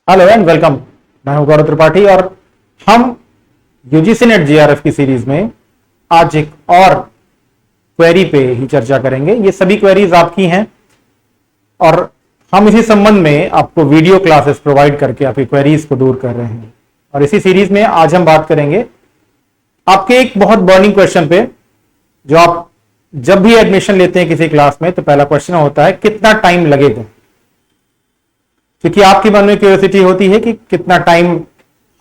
Hello and welcome. मैं हूं गौरव त्रिपाठी और हम यूजीसी नेट जीआरएफ की सीरीज में आज एक और क्वेरी पे ही चर्चा करेंगे। ये सभी क्वेरीज आपकी हैं और हम इसी संबंध में आपको वीडियो क्लासेस प्रोवाइड करके आपकी क्वेरीज को दूर कर रहे हैं। और इसी सीरीज में आज हम बात करेंगे आपके एक बहुत बर्निंग क्वेश्चन पे, जो आप जब भी एडमिशन लेते हैं किसी क्लास में तो पहला क्वेश्चन होता है कितना टाइम लगेगा। क्योंकि आपके मन में क्यूरियोसिटी होती है कि कितना टाइम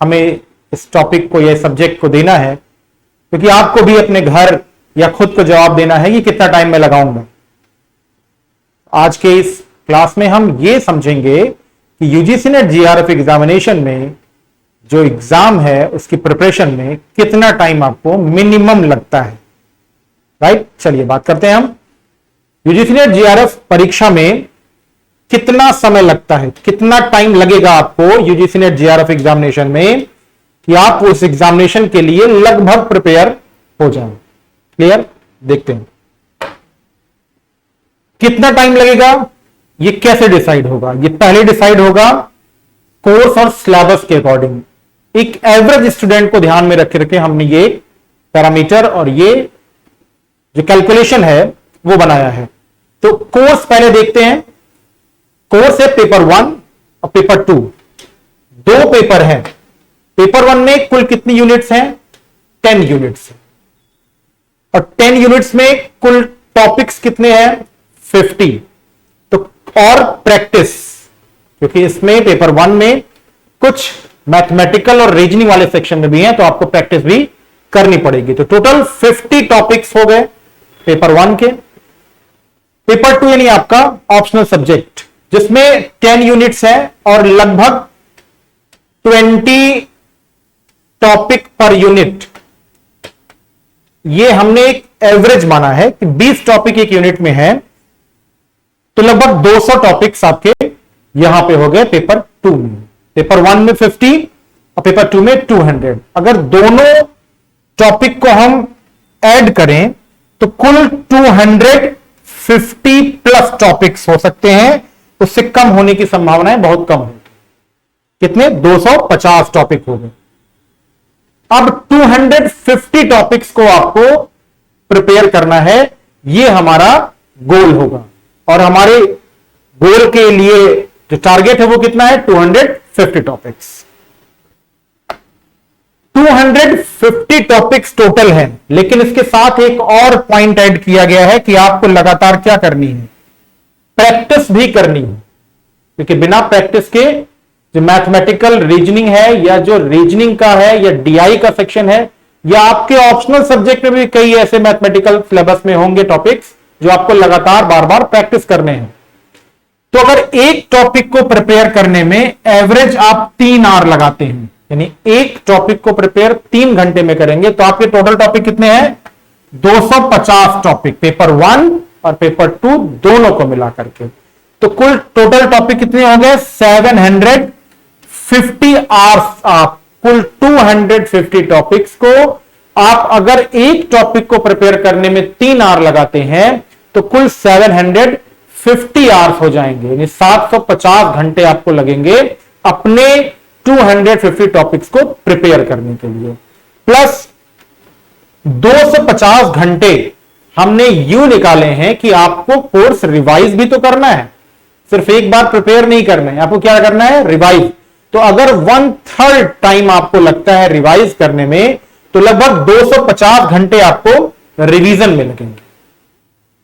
हमें इस टॉपिक को या सब्जेक्ट को देना है, क्योंकि आपको भी अपने घर या खुद को जवाब देना है कि कितना टाइम मैं लगाऊंगा। आज के इस क्लास में हम ये समझेंगे कि यूजीसी नेट जीआरएफ एग्जामिनेशन में जो एग्जाम है उसकी प्रिपरेशन में कितना टाइम आपको मिनिमम लगता है। राइट, चलिए बात करते हैं हम यूजीसी नेट जीआरएफ परीक्षा में कितना समय लगता है, कितना टाइम लगेगा आपको यूजीसी नेट जीआरएफ एग्जामिनेशन में कि आप उस एग्जामिनेशन के लिए लगभग प्रिपेयर हो जाएं। क्लियर, देखते हैं कितना टाइम लगेगा। ये कैसे डिसाइड होगा? ये पहले डिसाइड होगा कोर्स और सिलेबस के अकॉर्डिंग। एक एवरेज स्टूडेंट को ध्यान में रखे हमने ये पैरामीटर और ये जो कैलकुलेशन है वो बनाया है। तो कोर्स पहले देखते हैं। कोर्स है पेपर 1 और पेपर 2, दो पेपर हैं। पेपर 1 में कुल कितनी यूनिट्स हैं? 10 यूनिट्स। और 10 यूनिट्स में कुल टॉपिक्स कितने हैं? 50। तो और प्रैक्टिस, क्योंकि इसमें पेपर 1 में कुछ मैथमेटिकल और रीजनिंग वाले सेक्शन में भी हैं, तो आपको प्रैक्टिस भी करनी पड़ेगी। तो टोटल 50 टॉपिक्स हो गए पेपर 1 के। पेपर 2 यानी आपका ऑप्शनल सब्जेक्ट, जिसमें 10 यूनिट्स है और लगभग 20 टॉपिक पर यूनिट। ये हमने एक एवरेज माना है कि 20 टॉपिक एक यूनिट में है, तो लगभग 200 टॉपिक्स आपके यहां पे हो गए पेपर 2 में। पेपर 1 में 50 और पेपर 2 में 200। अगर दोनों टॉपिक को हम ऐड करें तो कुल 250 प्लस टॉपिक्स हो सकते हैं। उससे कम होने की संभावनाएं बहुत कम है। कितने? 250 टॉपिक हो गए। अब 250 टॉपिक्स को आपको प्रिपेयर करना है, यह हमारा गोल होगा। और हमारे गोल के लिए जो टारगेट है वो कितना है? 250 टॉपिक्स। 250 टॉपिक्स टोटल है, लेकिन इसके साथ एक और पॉइंट ऐड किया गया है कि आपको लगातार क्या करनी है? प्रैक्टिस भी करनी है। क्योंकि बिना प्रैक्टिस के जो मैथमेटिकल रीजनिंग है या जो रीजनिंग का है या डीआई का सेक्शन है या आपके ऑप्शनल सब्जेक्ट में भी कई ऐसे मैथमेटिकल सिलेबस में होंगे टॉपिक्स जो आपको लगातार बार बार प्रैक्टिस करने हैं। तो अगर एक टॉपिक को प्रिपेयर करने में एवरेज आप 3 आवर लगाते हैं, यानी एक टॉपिक को प्रिपेयर 3 घंटे में करेंगे, तो आपके टोटल टॉपिक कितने हैं? 250 टॉपिक, पेपर 1 और पेपर 2 दोनों को मिला करके। तो कुल टोटल टॉपिक कितने हो गए? 750 आवर्स। आप कुल 250 टॉपिक्स को आप अगर एक टॉपिक को प्रिपेयर करने में 3 आवर लगाते हैं तो कुल 750 आवर्स हो जाएंगे, यानी 750 घंटे आपको लगेंगे अपने 250 टॉपिक्स को प्रिपेयर करने के लिए। प्लस 250 घंटे हमने यूं निकाले हैं कि आपको कोर्स रिवाइज भी तो करना है, सिर्फ एक बार प्रिपेयर नहीं करना है, आपको क्या करना है? रिवाइज। तो अगर 1/3 टाइम आपको लगता है रिवाइज करने में, तो लगभग 250 घंटे आपको रिवीजन में लगेंगे।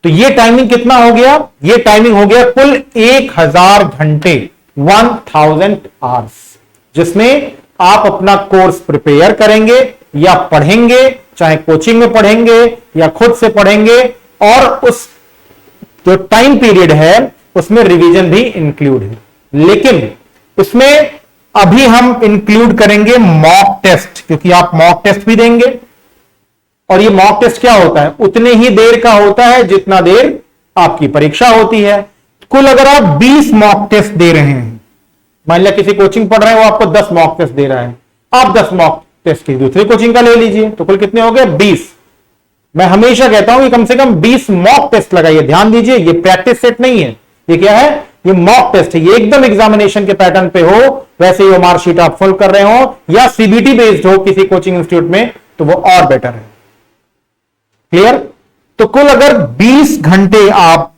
तो ये टाइमिंग कितना हो गया? ये टाइमिंग हो गया कुल 1000 घंटे, 1000 आवर्स, जिसमें आप अपना कोर्स प्रिपेयर करेंगे या पढ़ेंगे, चाहे कोचिंग में पढ़ेंगे या खुद से पढ़ेंगे, और उस जो टाइम पीरियड है उसमें रिवीजन भी इंक्लूड है। लेकिन उसमें अभी हम इंक्लूड करेंगे मॉक टेस्ट, क्योंकि आप मॉक टेस्ट भी देंगे। और ये मॉक टेस्ट क्या होता है? उतने ही देर का होता है जितना देर आपकी परीक्षा होती है। कुल अगर आप 20 मॉक टेस्ट दे रहे हैं, मान लिया किसी कोचिंग पढ़ रहे हैं वो आपको 10 मॉक टेस्ट दे रहा है, आप 10 मॉक टेस्ट की दूसरी कोचिंग का ले लीजिए, तो कुल कितने हो गए? 20। मैं हमेशा कहता हूं कि कम से कम 20 मॉक टेस्ट लगाइए। ध्यान दीजिए, ये प्रैक्टिस सेट नहीं है, ये क्या है? ये मॉक टेस्ट है, ये एकदम एग्जामिनेशन के पैटर्न पे हो, वैसे ही वो मार्कशीट आप फुल कर रहे हो या सीबीटी बेस्ड हो किसी कोचिंग इंस्टीट्यूट में, तो वो और बेटर है। क्लियर? तो कुल अगर 20 घंटे आप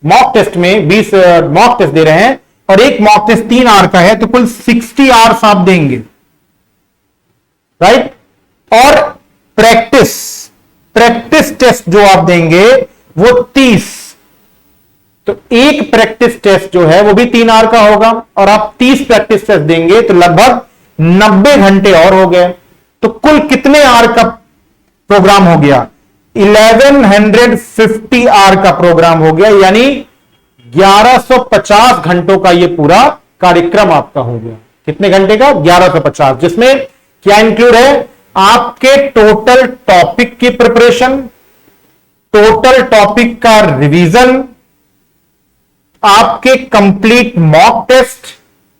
मॉक टेस्ट में 20 मॉक टेस्ट दे रहे हैं और एक मॉक टेस्ट 3 आवर का है, तो कुल 60 आवर्स आप देंगे, राइट? और प्रैक्टिस टेस्ट जो आप देंगे वो 30, तो एक प्रैक्टिस टेस्ट जो है वो भी 3 आवर का होगा और आप 30 प्रैक्टिस टेस्ट देंगे तो लगभग 90 घंटे और हो गए। तो कुल कितने आवर का प्रोग्राम हो गया? 1150 आवर का प्रोग्राम हो गया, यानी 1150 घंटों का ये पूरा कार्यक्रम आपका हो गया। कितने घंटे का? 1150, जिसमें क्या इंक्लूड है? आपके टोटल टॉपिक की प्रिपरेशन, टोटल टॉपिक का रिवीजन, आपके कंप्लीट मॉक टेस्ट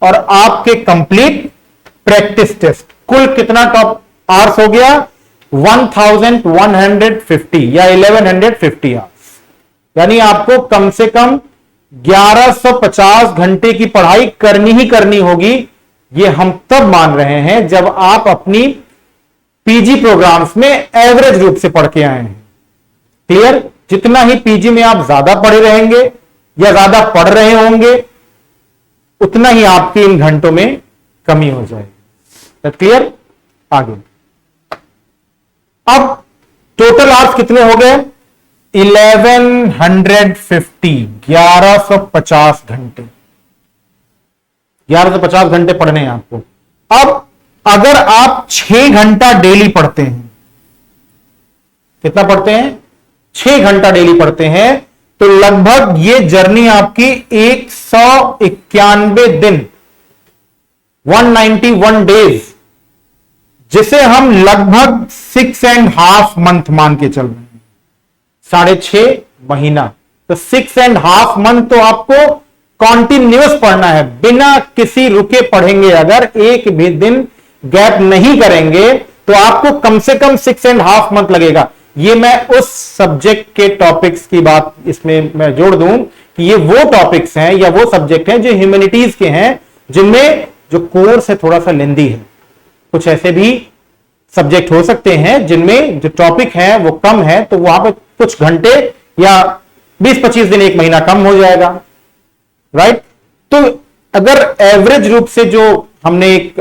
और आपके कंप्लीट प्रैक्टिस टेस्ट। कुल कितना टॉप आवर्स हो गया? 1150 या 1150 आवर्स, यानी आपको कम से कम 1150 घंटे की पढ़ाई करनी ही करनी होगी। ये हम तब मान रहे हैं जब आप अपनी पीजी प्रोग्राम्स में एवरेज रूप से पढ़ के आए हैं। क्लियर? जितना ही पीजी में आप ज्यादा पढ़े रहेंगे या ज्यादा पढ़ रहे होंगे, उतना ही आपके इन घंटों में कमी हो जाएगी। क्लियर? आगे अब टोटल आवर्स कितने हो गए? 1150 घंटे, 1150 घंटे पढ़ने हैं आपको। अब अगर आप 6 घंटा डेली पढ़ते हैं, कितना पढ़ते हैं? 6 घंटा डेली पढ़ते हैं, तो लगभग ये जर्नी आपकी 191 दिन, 191 डेज, जिसे हम लगभग 6.5 मंथ मान के चल रहे हैं, 6.5 महीना। तो 6.5 मंथ तो आपको कॉन्टिन्यूअस पढ़ना है, बिना किसी रुके पढ़ेंगे। अगर एक भी दिन गैप नहीं करेंगे तो आपको कम से कम 6.5 मंथ लगेगा। ये मैं उस सब्जेक्ट के टॉपिक्स की बात इसमें मैं जोड़ दूं कि ये वो टॉपिक्स हैं या वो सब्जेक्ट हैं जो ह्यूमैनिटीज के हैं, जिनमें जो कोर्स है थोड़ा सा लेंदी है। कुछ ऐसे भी सब्जेक्ट हो सकते हैं जिनमें जो टॉपिक है वो कम है, तो वहां पे कुछ घंटे या 20-25 दिन, 1 महीना कम हो जाएगा, राइट? तो अगर एवरेज रूप से जो हमने एक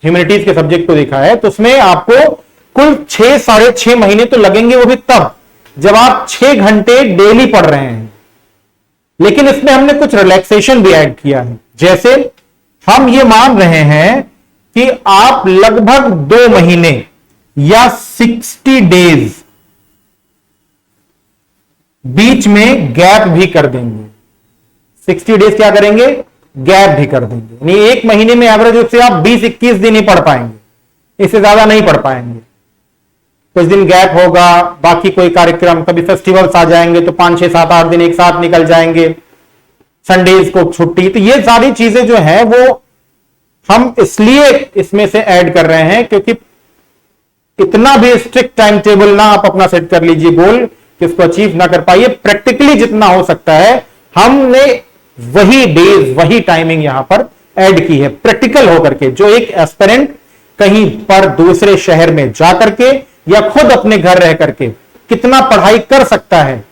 ह्यूमैनिटीज के सब्जेक्ट को देखा है, तो उसमें आपको कुल 6-6.5 महीने तो लगेंगे, वो भी तब जब आप 6 घंटे डेली पढ़ रहे हैं। लेकिन इसमें हमने कुछ रिलैक्सेशन भी ऐड किया है। जैसे हम ये मान रहे हैं कि आप लगभग 2 महीने या 60 डेज बीच में गैप भी कर देंगे। 60 डेज क्या करेंगे? गैप भी कर देंगे, यानी 1 महीने में एवरेज रूप से आप 20-21 दिन ही पढ़ पाएंगे, इससे ज्यादा नहीं पढ़ पाएंगे। कुछ दिन गैप होगा, बाकी कोई कार्यक्रम, कभी फेस्टिवल्स आ जाएंगे तो 5, 6, 7, 8 दिन एक साथ निकल जाएंगे, संडेज को छुट्टी। तो ये सारी चीजें जो है वो हम इसलिए इसमें से ऐड कर रहे हैं क्योंकि इतना भी स्ट्रिक्ट टाइम टेबल ना आप अपना सेट कर लीजिए गोल कि उसको अचीव ना कर पाइए। प्रैक्टिकली जितना हो सकता है हमने वही डेज, वही टाइमिंग यहां पर ऐड की है, प्रैक्टिकल होकर के। जो एक एस्पिरेंट कहीं पर दूसरे शहर में जाकर के या खुद अपने घर रह करके कितना पढ़ाई कर सकता है,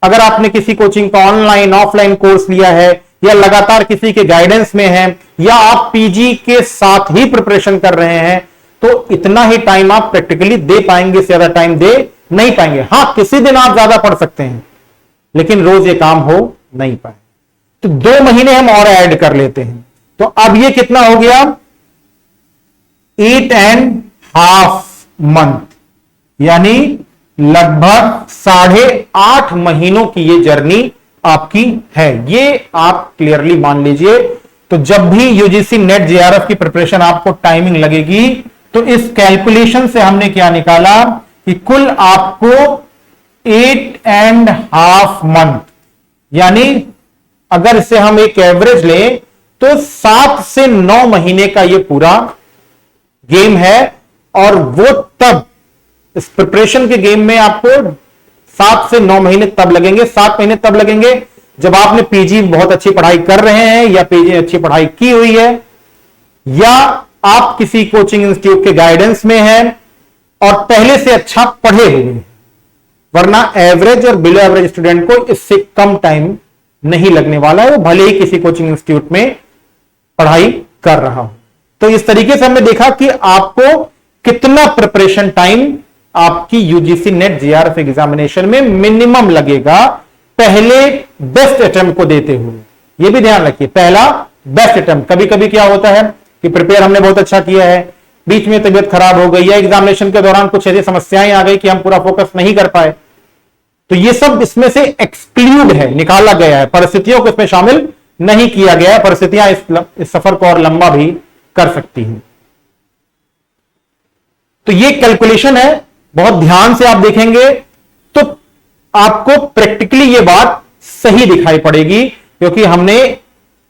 अगर आपने किसी कोचिंग का ऑनलाइन ऑफलाइन कोर्स लिया है या लगातार किसी के गाइडेंस में है या आप पीजी के साथ ही प्रिपरेशन कर रहे हैं, तो इतना ही टाइम आप प्रैक्टिकली दे पाएंगे, से ज्यादा टाइम दे नहीं पाएंगे। हां, किसी दिन आप ज्यादा पढ़ सकते हैं, लेकिन रोज ये काम हो नहीं पाए। तो 2 महीने हम और ऐड कर लेते हैं, तो अब ये कितना हो गया? 8.5 मंथ, यानी लगभग 8.5 महीनों की ये जर्नी आपकी है। ये आप क्लियरली मान लीजिए। तो जब भी यूजीसी नेट जेआरएफ की प्रिपरेशन आपको टाइमिंग लगेगी, तो इस कैलकुलेशन से हमने क्या निकाला कि कुल आपको 8.5 मंथ, यानी अगर इसे हम एक एवरेज लें तो 7 से 9 महीने का ये पूरा गेम है। और वो तब इस प्रिपरेशन के गेम में आपको 7 से 9 महीने तब लगेंगे। 7 महीने तब लगेंगे जब आपने पीजी बहुत अच्छी पढ़ाई कर रहे हैं या पीजी अच्छी पढ़ाई की हुई है, या आप किसी कोचिंग इंस्टीट्यूट के गाइडेंस में हैं और पहले से अच्छा पढ़े हुए हैं, वरना एवरेज और बिलो एवरेज स्टूडेंट को इससे कम टाइम नहीं लगने वाला है, वो भले ही किसी कोचिंग इंस्टीट्यूट में पढ़ाई कर रहा हो। तो इस तरीके से हमने देखा कि आपको कितना प्रिपरेशन टाइम आपकी यूजीसी नेट जीआरएफ एग्जामिनेशन में मिनिमम लगेगा पहले बेस्ट अटेम्प्ट को देते हुए। यह भी ध्यान रखिए, पहला बेस्ट अटेम्प्ट। कभी कभी क्या होता है कि प्रिपेयर हमने बहुत अच्छा किया है, बीच में तबीयत खराब हो गई या एग्जामिनेशन के दौरान कुछ ऐसी समस्याएं आ गई कि हम पूरा फोकस नहीं कर पाए, तो ये सब इसमें से एक्सक्लूड है, निकाला गया है, परिस्थितियों को इसमें शामिल नहीं किया गया है। परिस्थितियां इस सफर को और लंबा भी कर सकती हैं। तो ये कैलकुलेशन है, बहुत ध्यान से आप देखेंगे तो आपको प्रैक्टिकली ये बात सही दिखाई पड़ेगी, क्योंकि हमने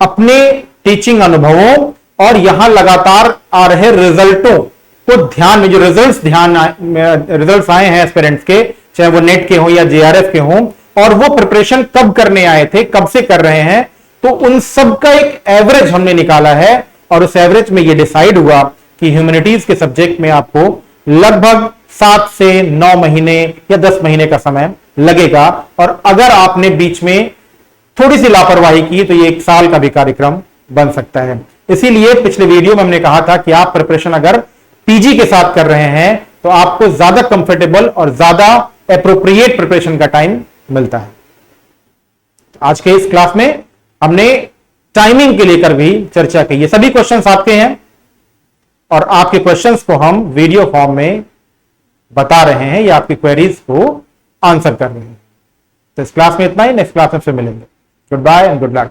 अपने टीचिंग अनुभवों और यहां लगातार आ रहे रिजल्टों को ध्यान में, जो रिजल्ट्स आए हैं एस्पिरेंट्स के, चाहे वो नेट के हों या जेआरएफ के हों, और वो प्रिपरेशन कब करने आए थे, कब से कर रहे हैं, तो उन सब का एक एवरेज हमने निकाला है। और उस एवरेज में ये डिसाइड हुआ कि ह्यूमैनिटीज के सब्जेक्ट में आपको लगभग 7 से 9 महीने या 10 महीने का समय लगेगा, और अगर आपने बीच में थोड़ी सी लापरवाही की तो ये 1 साल का भी कार्यक्रम बन सकता है। इसीलिए पिछले वीडियो में हमने कहा था कि आप प्रिपरेशन अगर पीजी के साथ कर रहे हैं तो आपको ज्यादा कंफर्टेबल और ज्यादा एप्रोप्रिएट प्रिपरेशन का टाइम मिलता है। आज के इस क्लास में हमने टाइमिंग के लेकर भी चर्चा की। ये सभी क्वेश्चंस आपके हैं और आपके क्वेश्चंस को हम वीडियो फॉर्म में बता रहे हैं या आपकी क्वेरीज को आंसर कर रहे हैं। तो इस क्लास में इतना ही, नेक्स्ट क्लास में फिर मिलेंगे। Goodbye and good luck.